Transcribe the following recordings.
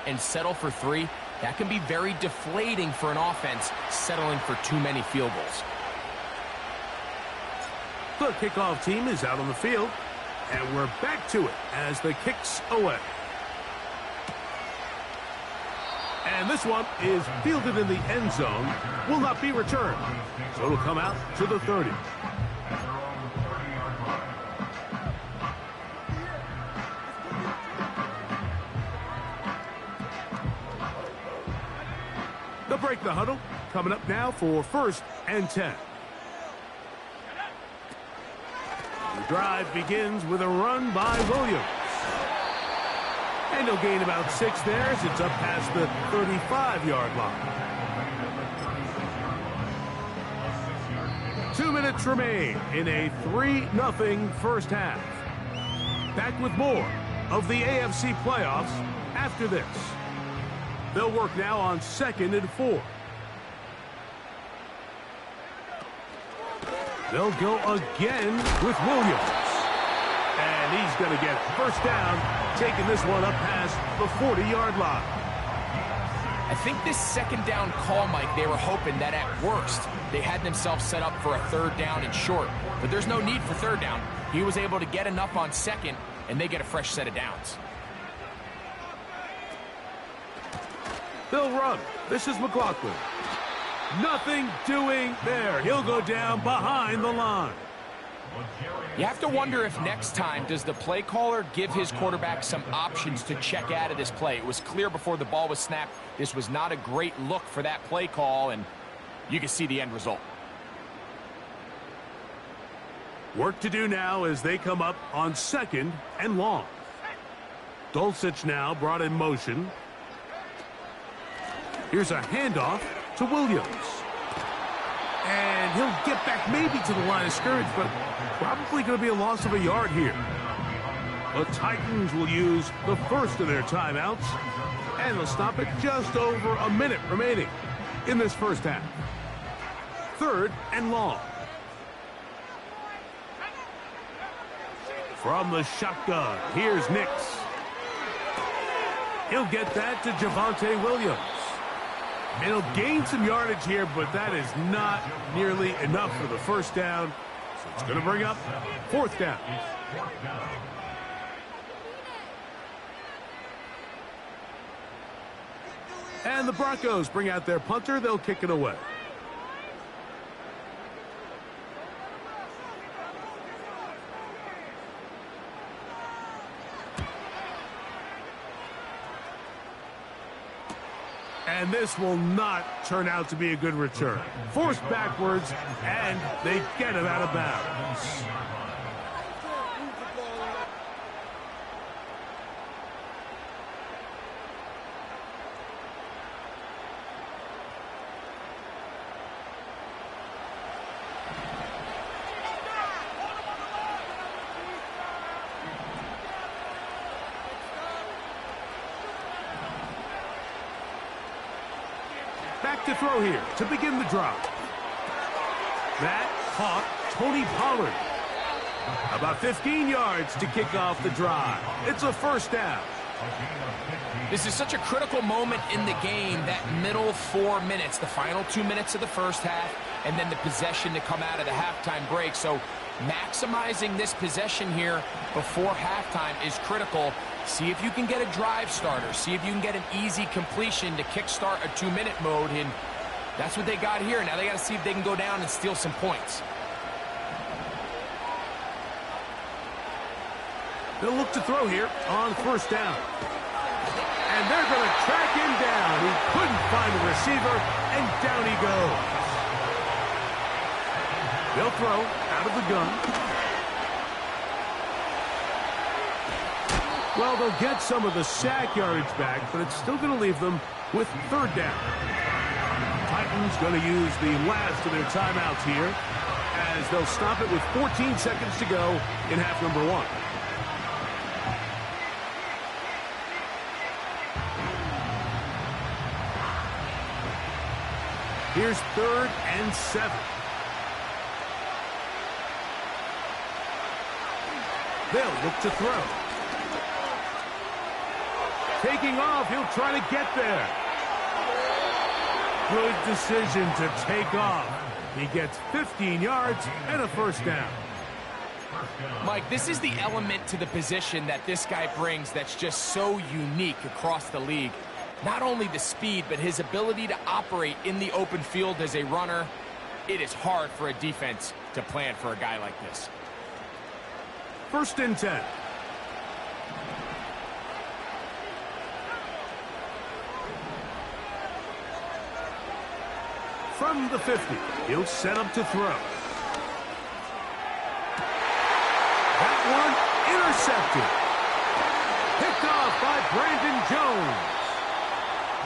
and settle for 3, that can be very deflating for an offense settling for too many field goals. The kickoff team is out on the field, and we're back to it as the kick's away. And this one is fielded in the end zone, will not be returned. So it'll come out to the 30. They'll break the huddle, coming up now for 1st and 10. The drive begins with a run by Williams. And he'll gain about 6 there as it's up past the 35-yard line. 2 minutes remain in a 3-0 first half. Back with more of the AFC playoffs after this. They'll work now on 2nd and 4. They'll go again with Williams. And he's going to get first down, taking this one up past the 40-yard line. I think this 2nd down call, Mike, they were hoping that at worst they had themselves set up for a 3rd down and short. But there's no need for 3rd down. He was able to get enough on 2nd, and they get a fresh set of downs. They'll run. This is McLaughlin. Nothing doing there. He'll go down behind the line. You have to wonder if next time does the play caller give his quarterback some options to check out of this play. It was clear before the ball was snapped. This was not a great look for that play call, and you can see the end result. Work to do now as they come up on 2nd and long. Dulcich now brought in motion. Here's a handoff to Williams. And he'll get back maybe to the line of scrimmage, but probably going to be a loss of a yard here. The Titans will use the first of their timeouts, and they'll stop it just over a minute remaining in this first half. 3rd and long. From the shotgun, here's Nix. He'll get that to Javonte Williams. And he'll gain some yardage here, but that is not nearly enough for the first down. So it's going to bring up 4th down. And the Broncos bring out their punter. They'll kick it away. And this will not turn out to be a good return. Forced backwards, and they get him out of bounds. Back to throw here to begin the drive. That caught Tony Pollard. About 15 yards to kick off the drive. It's a first down. This is such a critical moment in the game, that middle 4 minutes, the final 2 minutes of the first half, and then the possession to come out of the halftime break. So maximizing this possession here before halftime is critical. See if you can get a drive starter. See if you can get an easy completion to kickstart a 2-minute mode. And that's what they got here. Now they got to see if they can go down and steal some points. They'll look to throw here on first down. And they're going to track him down. He couldn't find the receiver, and down he goes. They'll throw out of the gun. Well, they'll get some of the sack yardage back, but it's still going to leave them with 3rd down. Titans going to use the last of their timeouts here as they'll stop it with 14 seconds to go in half number 1. Here's 3rd and 7. They'll look to throw. Taking off, he'll try to get there. Good decision to take off. He gets 15 yards and a first down. Mike, this is the element to the position that this guy brings that's just so unique across the league. Not only the speed, but his ability to operate in the open field as a runner. It is hard for a defense to plan for a guy like this. 1st and 10. From the 50, he'll set up to throw. That one intercepted. Picked off by Brandon Jones.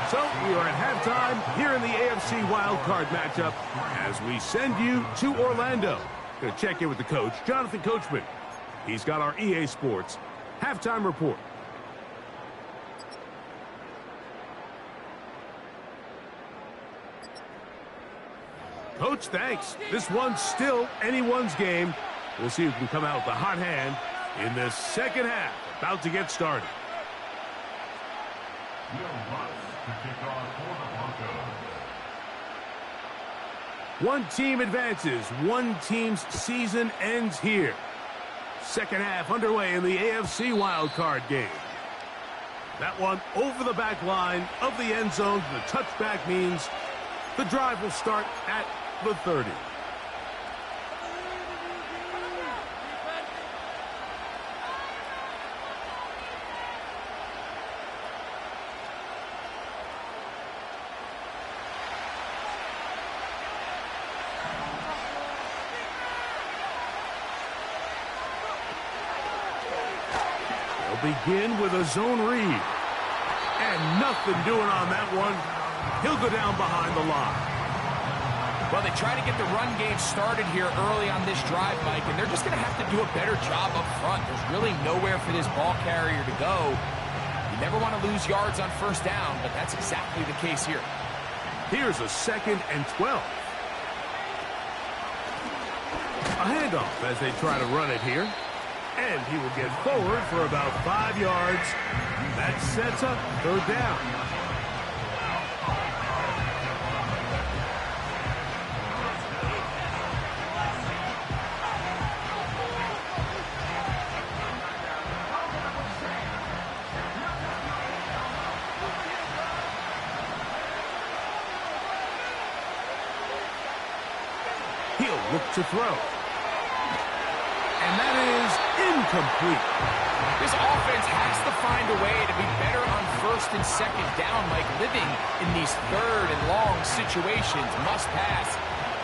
So we are at halftime here in the AFC wildcard matchup as we send you to Orlando. Going to check in with the coach, Jonathan Coachman. He's got our EA Sports halftime report. Coach, thanks. This one's still anyone's game. We'll see who can come out with the hot hand in this second half. About to get started. One team advances. One team's season ends here. Second half underway in the AFC wildcard game. That one over the back line of the end zone. The touchback means the drive will start at the 30. They'll begin with a zone read. And nothing doing on that one. He'll go down behind the line. Well, they try to get the run game started here early on this drive, Mike, and they're just going to have to do a better job up front. There's really nowhere for this ball carrier to go. You never want to lose yards on first down, but that's exactly the case here. Here's a 2nd and 12. A handoff as they try to run it here. And he will get forward for about 5 yards. That sets up 3rd down. He'll look to throw. And that is incomplete. This offense has to find a way to be better on 1st and 2nd down. Like living in these 3rd and long situations, must pass,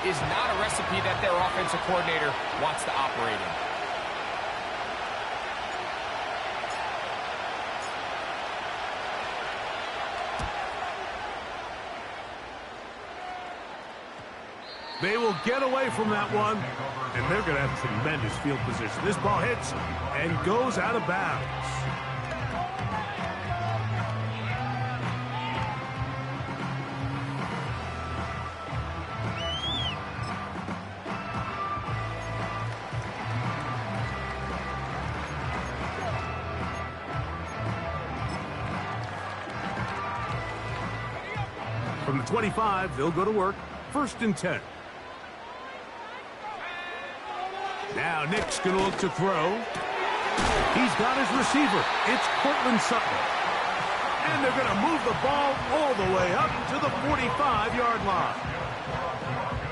is not a recipe that their offensive coordinator wants to operate in. They will get away from that one, and they're going to have tremendous field position. This ball hits and goes out of bounds. From the 25, they'll go to work. 1st and 10. Now Nick's going to look to throw. He's got his receiver. It's Cortland Sutton. And they're going to move the ball all the way up to the 45-yard line.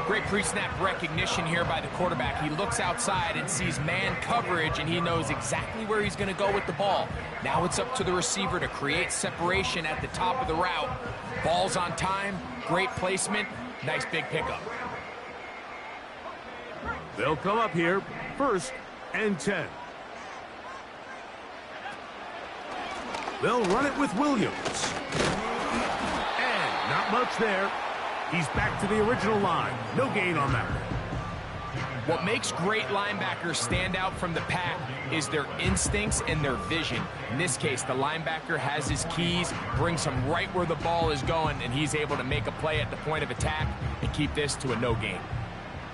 Great pre-snap recognition here by the quarterback. He looks outside and sees man coverage, and he knows exactly where he's going to go with the ball. Now it's up to the receiver to create separation at the top of the route. Ball's on time, great placement, nice big pickup. They'll come up here, 1st and 10. They'll run it with Williams. And not much there. He's back to the original line. No gain on that one. What makes great linebackers stand out from the pack is their instincts and their vision. In this case, the linebacker has his keys, brings him right where the ball is going, and he's able to make a play at the point of attack and keep this to a no gain.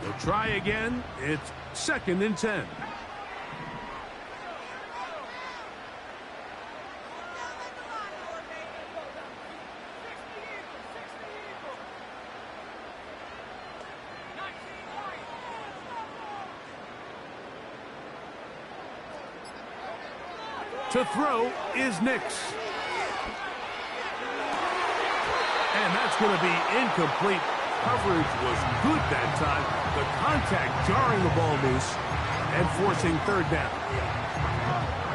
They'll try again. It's 2nd and 10. To throw is Nix. And that's going to be incomplete. Coverage was good that time. The contact jarring the ball loose and forcing third down.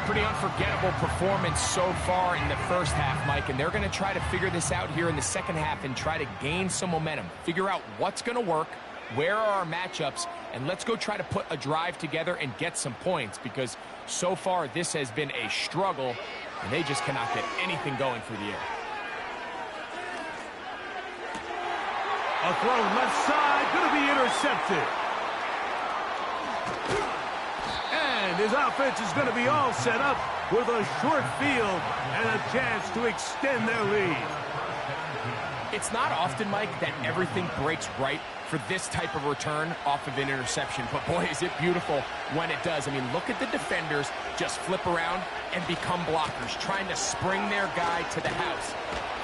Pretty unforgettable performance so far in the first half, Mike, and they're going to try to figure this out here in the second half and try to gain some momentum. Figure out what's going to work, where are our matchups, and let's go try to put a drive together and get some points, because so far this has been a struggle, and they just cannot get anything going through the air. A throw left side, going to be intercepted. And his offense is going to be all set up with a short field and a chance to extend their lead. It's not often, Mike, that everything breaks right for this type of return off of an interception. But boy, is it beautiful when it does. I mean, look at the defenders just flip around and become blockers, trying to spring their guy to the house.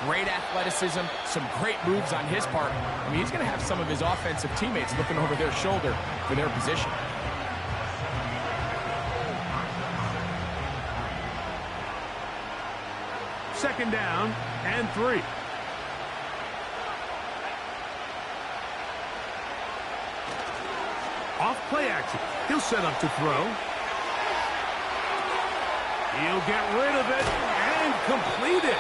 Great athleticism, some great moves on his part. I mean, he's going to have some of his offensive teammates looking over their shoulder for their position. Second down and 3. Off play action. He'll set up to throw. He'll get rid of it and complete it.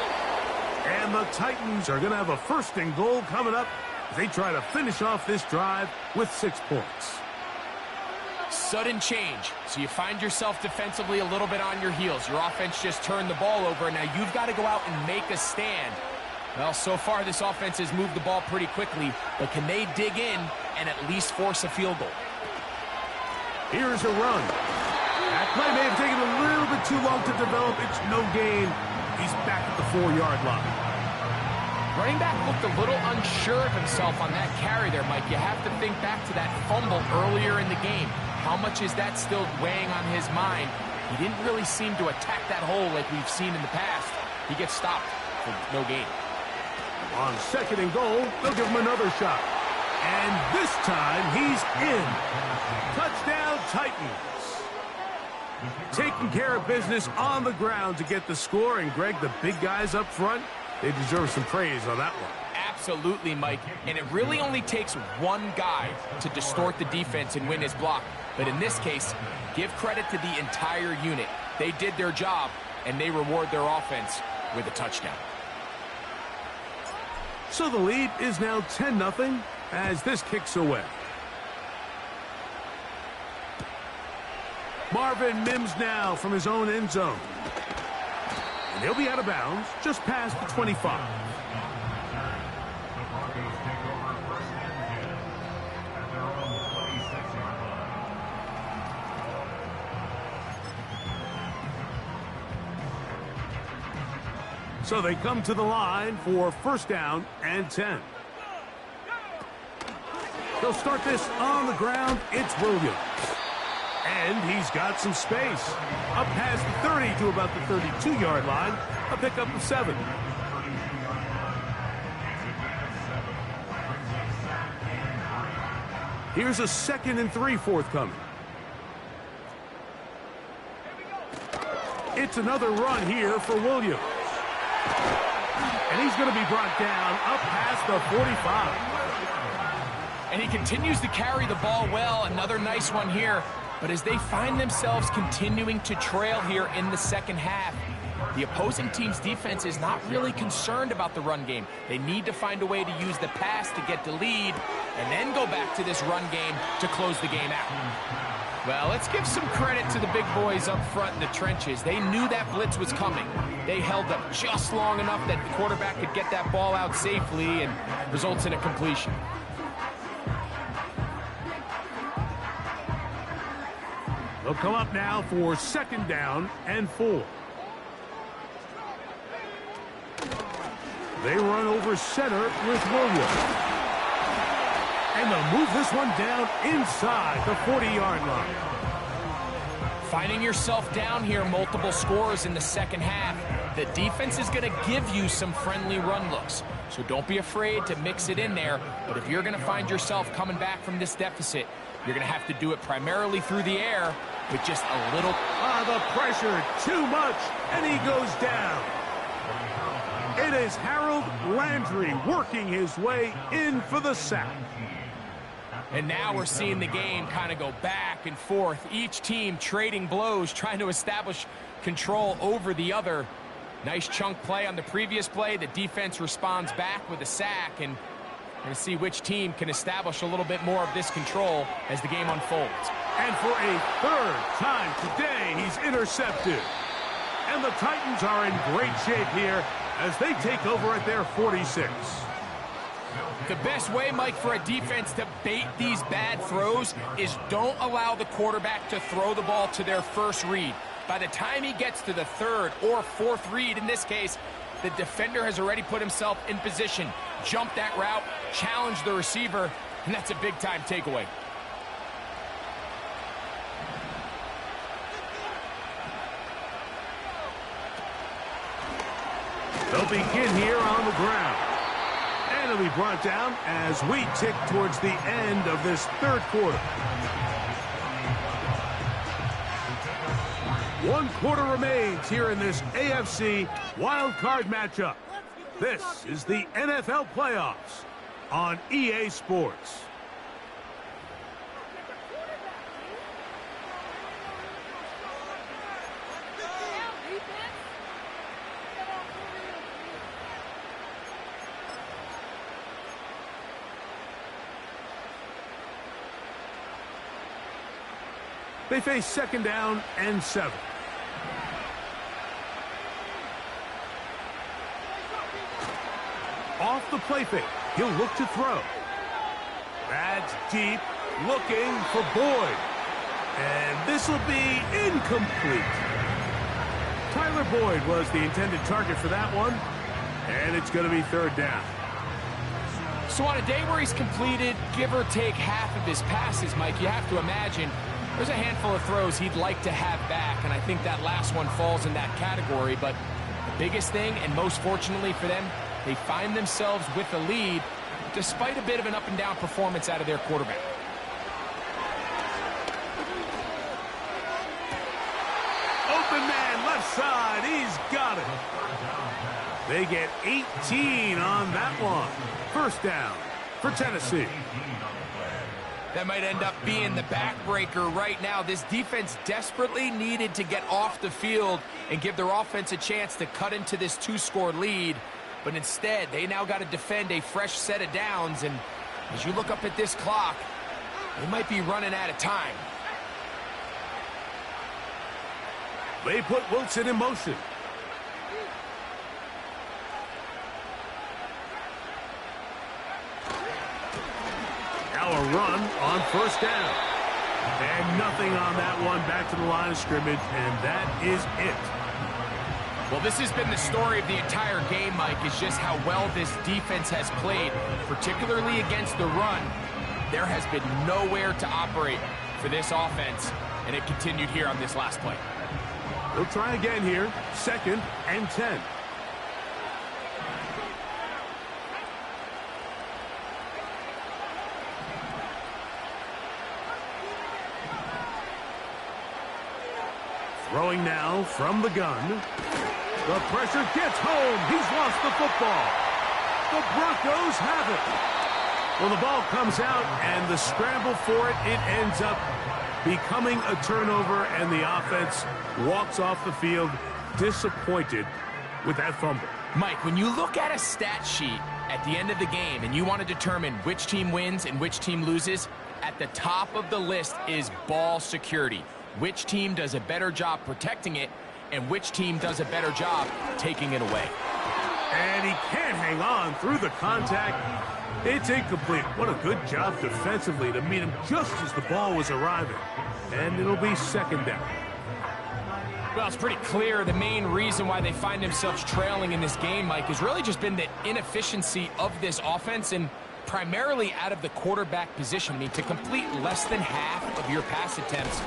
And the Titans are going to have a first and goal coming up as they try to finish off this drive with 6 points. Sudden change. So you find yourself defensively a little bit on your heels. Your offense just turned the ball over. Now you've got to go out and make a stand. Well, so far this offense has moved the ball pretty quickly, but can they dig in and at least force a field goal? Here's a run. That play may have taken a little bit too long to develop. It's no gain. He's back at the 4-yard line. Running back looked a little unsure of himself on that carry there, Mike. You have to think back to that fumble earlier in the game. How much is that still weighing on his mind? He didn't really seem to attack that hole like we've seen in the past. He gets stopped for no gain. On second and goal, they'll give him another shot. And this time, he's in. Touchdown, Titans. Taking care of business on the ground to get the score. And, Greg, the big guys up front, they deserve some praise on that one. Absolutely, Mike. And it really only takes one guy to distort the defense and win his block. But in this case, give credit to the entire unit. They did their job, and they reward their offense with a touchdown. So the lead is now 10-0 as this kicks away. Marvin Mims now from his own end zone. And he'll be out of bounds just past the 25. So they come to the line for first down and 10. They'll start this on the ground. It's Williams. And he's got some space. Up past the 30 to about the 32-yard line. A pickup of 7. Here's a 2nd and 3 forthcoming. It's another run here for Williams. And he's going to be brought down up past the 45. And he continues to carry the ball well. Another nice one here. But as they find themselves continuing to trail here in the second half, the opposing team's defense is not really concerned about the run game. They need to find a way to use the pass to get the lead and then go back to this run game to close the game out. Well, let's give some credit to the big boys up front in the trenches. They knew that blitz was coming. They held up just long enough that the quarterback could get that ball out safely and results in a completion. They'll come up now for second down and 4. They run over center with Williams. And they'll move this one down inside the 40-yard line. Finding yourself down here, multiple scores in the second half. The defense is going to give you some friendly run looks. So don't be afraid to mix it in there. But if you're going to find yourself coming back from this deficit, You're going to have to do it primarily through the air with just a little... The pressure, too much, and he goes down. It is Harold Landry working his way in for the sack. And now we're seeing the game kind of go back and forth. Each team trading blows, trying to establish control over the other. Nice chunk play on the previous play. The defense responds back with a sack, and we're going to see which team can establish a little bit more of this control as the game unfolds. And for a third time today, he's intercepted. And the Titans are in great shape here as they take over at their 46. The best way, Mike, for a defense to bait these bad throws is don't allow the quarterback to throw the ball to their first read. By the time he gets to the third or fourth read, in this case, the defender has already put himself in position, jump that route, challenge the receiver, and that's a big-time takeaway. They'll begin here on the ground. And it'll be brought down as we tick towards the end of this third quarter. 1 quarter remains here in this AFC wildcard matchup. This is the NFL playoffs on EA Sports. They face second down and 7. Off the play fake, he'll look to throw. That's deep, looking for Boyd. And this will be incomplete. Tyler Boyd was the intended target for that one, and it's going to be third down. So on a day where he's completed, give or take half of his passes, Mike, you have to imagine there's a handful of throws he'd like to have back, and I think that last one falls in that category. But the biggest thing, and most fortunately for them, they find themselves with a lead despite a bit of an up-and-down performance out of their quarterback. Open man, left side, he's got it. They get 18 on that one. First down for Tennessee. That might end up being the backbreaker right now. This defense desperately needed to get off the field and give their offense a chance to cut into this 2-score lead. But instead, they now got to defend a fresh set of downs. And as you look up at this clock, they might be running out of time. They put Wilson in motion. Now a run on first down. And nothing on that one. Back to the line of scrimmage, and that is it. Well, this has been the story of the entire game, Mike, is just how well this defense has played, particularly against the run. There has been nowhere to operate for this offense, and it continued here on this last play. They'll try again here, 2nd and 10. Throwing now from the gun. The pressure gets home. He's lost the football. The Broncos have it. Well, the ball comes out, and the scramble for it ends up becoming a turnover, and the offense walks off the field disappointed with that fumble. Mike, when you look at a stat sheet at the end of the game and you want to determine which team wins and which team loses, at the top of the list is ball security. Which team does a better job protecting it, and which team does a better job taking it away. And he can't hang on through the contact. It's incomplete. What a good job defensively to meet him just as the ball was arriving. And it'll be second down. Well, it's pretty clear the main reason why they find themselves trailing in this game, Mike, has really just been the inefficiency of this offense and primarily out of the quarterback position. I mean, to complete less than half of your pass attempts,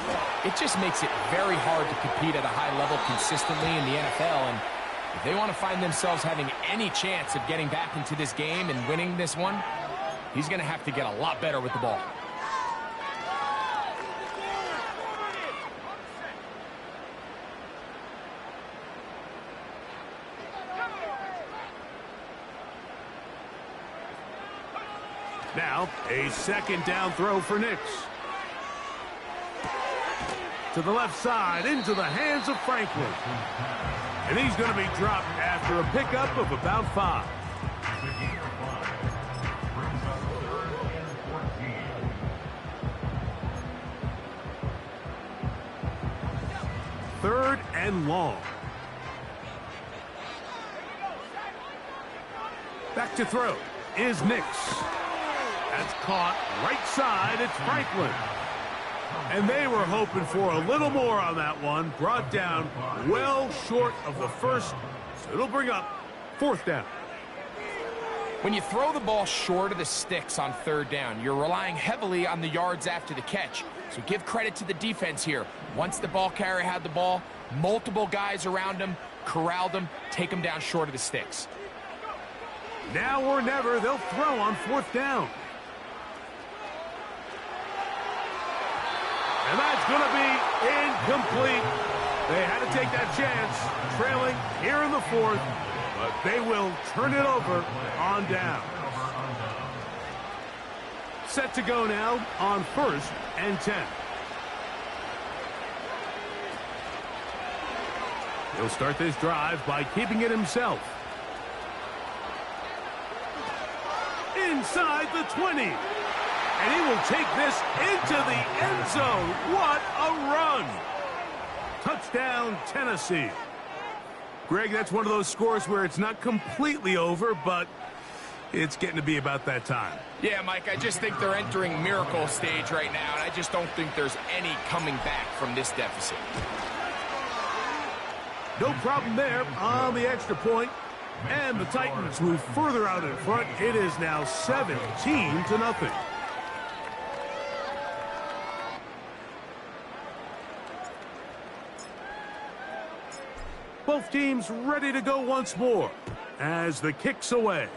it just makes it very hard to compete at a high level consistently in the NFL. And if they want to find themselves having any chance of getting back into this game and winning this one, he's going to have to get a lot better with the ball. Now, a second down throw for Nix. To the left side, into the hands of Franklin. And he's going to be dropped after a pickup of about 5. Third and long. Back to throw is Nix. That's caught right side. It's Franklin. And they were hoping for a little more on that one. Brought down well short of the first. So it'll bring up 4th down. When you throw the ball short of the sticks on 3rd down, you're relying heavily on the yards after the catch. So give credit to the defense here. Once the ball carrier had the ball, multiple guys around him, corralled him, take him down short of the sticks. Now or never, they'll throw on 4th down. And that's going to be incomplete. They had to take that chance, trailing here in the 4th, but they will turn it over on down. Set to go now on 1st and 10. He'll start this drive by keeping it himself. Inside the 20. And he will take this into the end zone. What a run. Touchdown, Tennessee. Greg, that's one of those scores where it's not completely over, but it's getting to be about that time. Yeah, Mike, I just think they're entering miracle stage right now, and I just don't think there's any coming back from this deficit. No problem there on the extra point. And the Titans move further out in front. It is now 17-0. Both teams ready to go once more as the kick's away.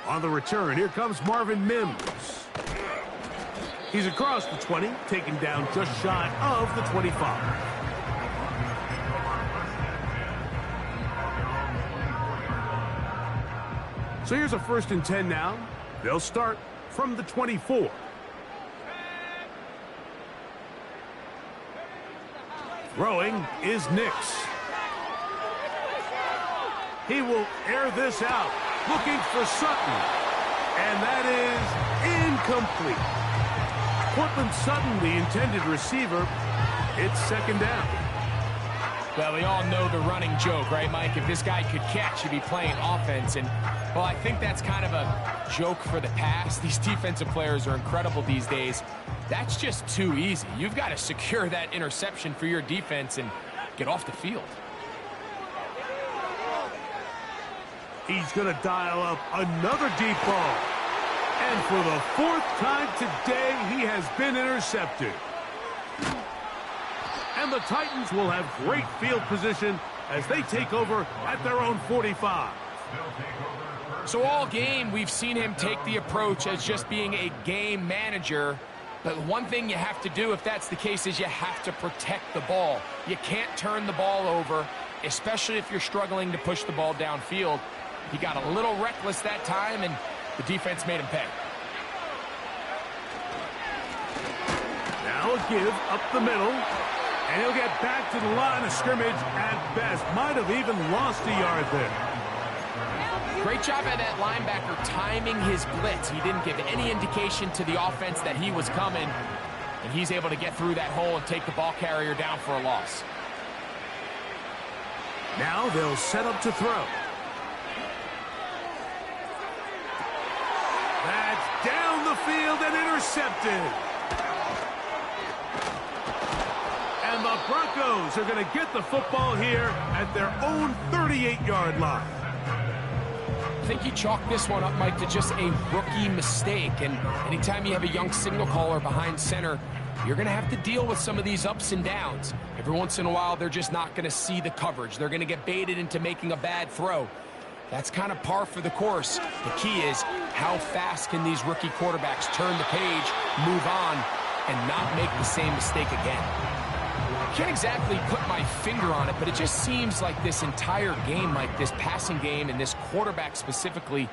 On the return, here comes Marvin Mims. He's across the 20, taken down just shy of the 25. So here's a 1st and 10 now. They'll start from the 24. Throwing is Nix. He will air this out, looking for Sutton. And that is incomplete. Cortland Sutton, the intended receiver. It's 2nd down. Well, we all know the running joke, right, Mike? If this guy could catch, he'd be playing offense. And, well, I think that's kind of a joke for the past. These defensive players are incredible these days. That's just too easy. You've got to secure that interception for your defense and get off the field. He's going to dial up another deep ball. And for the 4th time today, he has been intercepted. And the Titans will have great field position as they take over at their own 45. So all game, we've seen him take the approach as just being a game manager. But one thing you have to do if that's the case is you have to protect the ball. You can't turn the ball over, especially if you're struggling to push the ball downfield. He got a little reckless that time, and the defense made him pay. Now a give up the middle. And he'll get back to the line of scrimmage at best. Might have even lost a yard there. Great job by that linebacker timing his blitz. He didn't give any indication to the offense that he was coming. And he's able to get through that hole and take the ball carrier down for a loss. Now they'll set up to throw. That's down the field and intercepted. And the Broncos are going to get the football here at their own 38-yard line. I think you chalk this one up, Mike, to just a rookie mistake. And anytime you have a young signal caller behind center, you're going to have to deal with some of these ups and downs. Every once in a while, they're just not going to see the coverage. They're going to get baited into making a bad throw. That's kind of par for the course. The key is how fast can these rookie quarterbacks turn the page, move on, and not make the same mistake again. I can't exactly put my finger on it, but it just seems like this entire game, like this passing game and this quarterback specifically,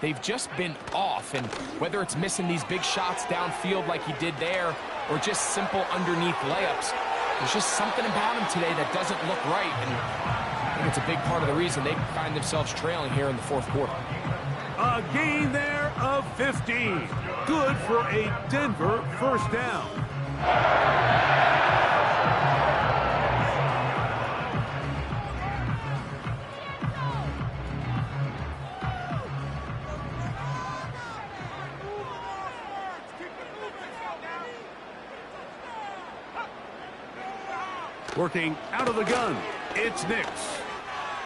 they've just been off. And whether it's missing these big shots downfield like he did there or just simple underneath layups, there's just something about him today that doesn't look right. And I think it's a big part of the reason they find themselves trailing here in the fourth quarter. A gain there of 15. Good for a Denver first down. Working out of the gun, it's Nix.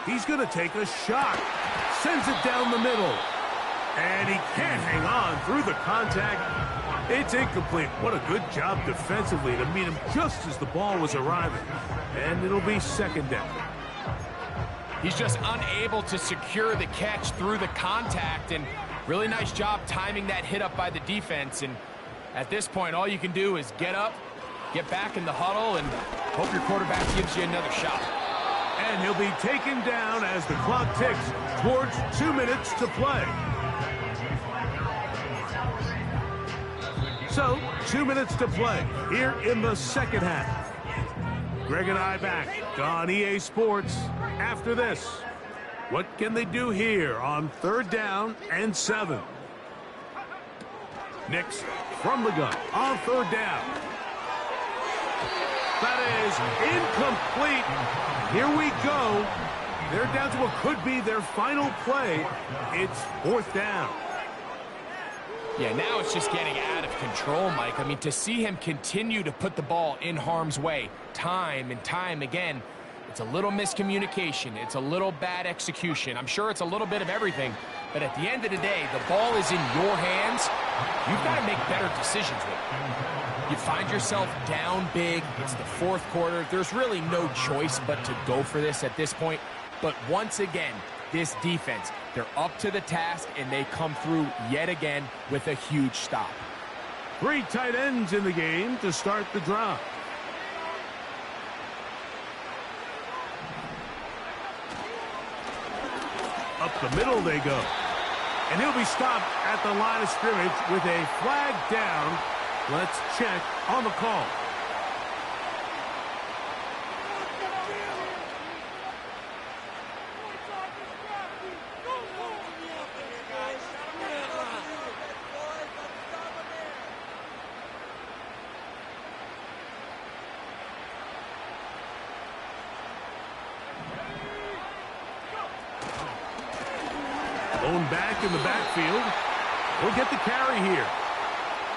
He's going to take a shot. Sends it down the middle. And he can't hang on through the contact. It's incomplete. What a good job defensively to meet him just as the ball was arriving. And it'll be second down. He's just unable to secure the catch through the contact, and really nice job timing that hit up by the defense. And at this point, all you can do is get up, get back in the huddle, and hope your quarterback gives you another shot. And he'll be taken down as the clock ticks towards 2 minutes to play. So, 2 minutes to play here in the second half. Greg and I back on EA Sports after this. What can they do here on 3rd down and 7? Nix from the gun on 3rd down. That is incomplete. Here we go. They're down to what could be their final play. It's 4th down. Yeah, now it's just getting out of control, Mike. I mean, to see him continue to put the ball in harm's way time and time again, it's a little miscommunication. It's a little bad execution. I'm sure it's a little bit of everything, but at the end of the day, the ball is in your hands. You've got to make better decisions with it. You find yourself down big. It's the 4th quarter. There's really no choice but to go for this at this point. But once again, this defense, they're up to the task, and they come through yet again with a huge stop. 3 tight ends in the game to start the drive. Up the middle they go. And he'll be stopped at the line of scrimmage with a flag down. Let's check on the call. Blown back in the backfield. He'll get the carry here.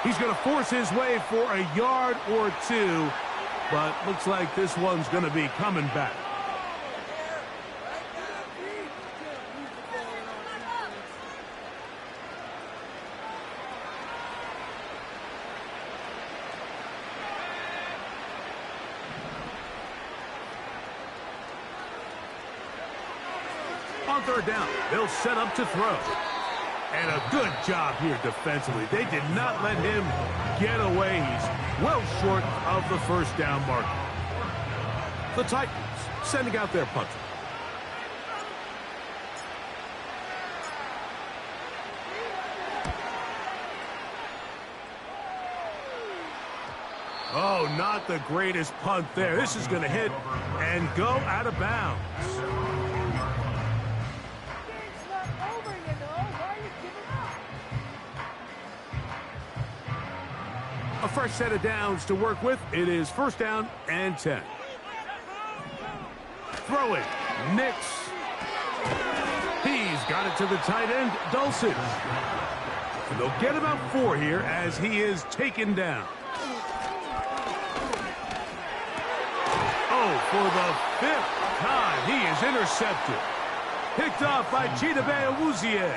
He's going to force his way for a yard or 2, but looks like this one's going to be coming back. On 3rd down, they'll set up to throw. And a good job here defensively. They did not let him get away. He's well short of the 1st down mark. The Titans sending out their punter. Oh, not the greatest punt there. This is going to hit and go out of bounds. A fresh set of downs to work with. It is 1st down and 10. Throwing. Nix. He's got it to the tight end, Dulcich. And they'll get about 4 here as he is taken down. Oh, for the 5th time, he is intercepted. Picked off by Chidobe Awuzie.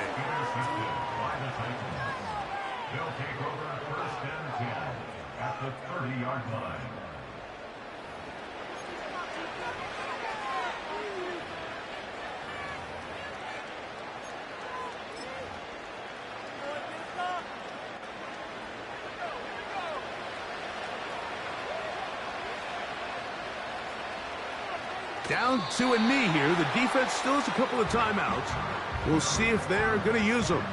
The 30-yard line. Down to a knee here. The defense still has a couple of timeouts. We'll see if they're going to use them.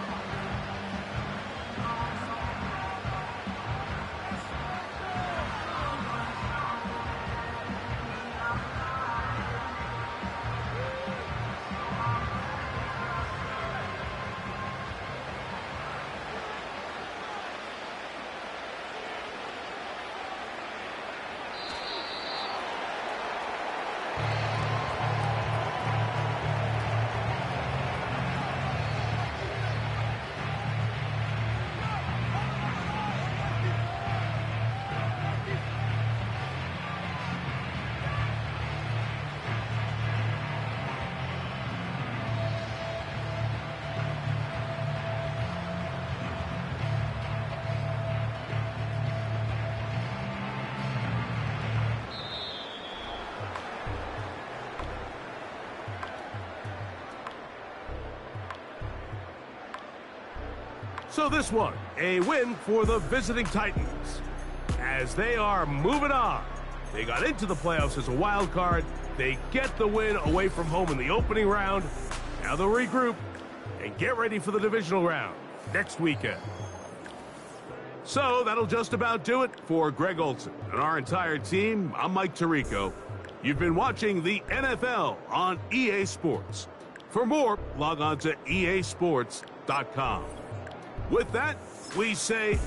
So this one, a win for the visiting Titans, as they are moving on. They got into the playoffs as a wild card. They get the win away from home in the opening round. Now they'll regroup and get ready for the divisional round next weekend. So that'll just about do it for Greg Olsen and our entire team. I'm Mike Tirico. You've been watching the NFL on EA Sports. For more, log on to easports.com. With that, we say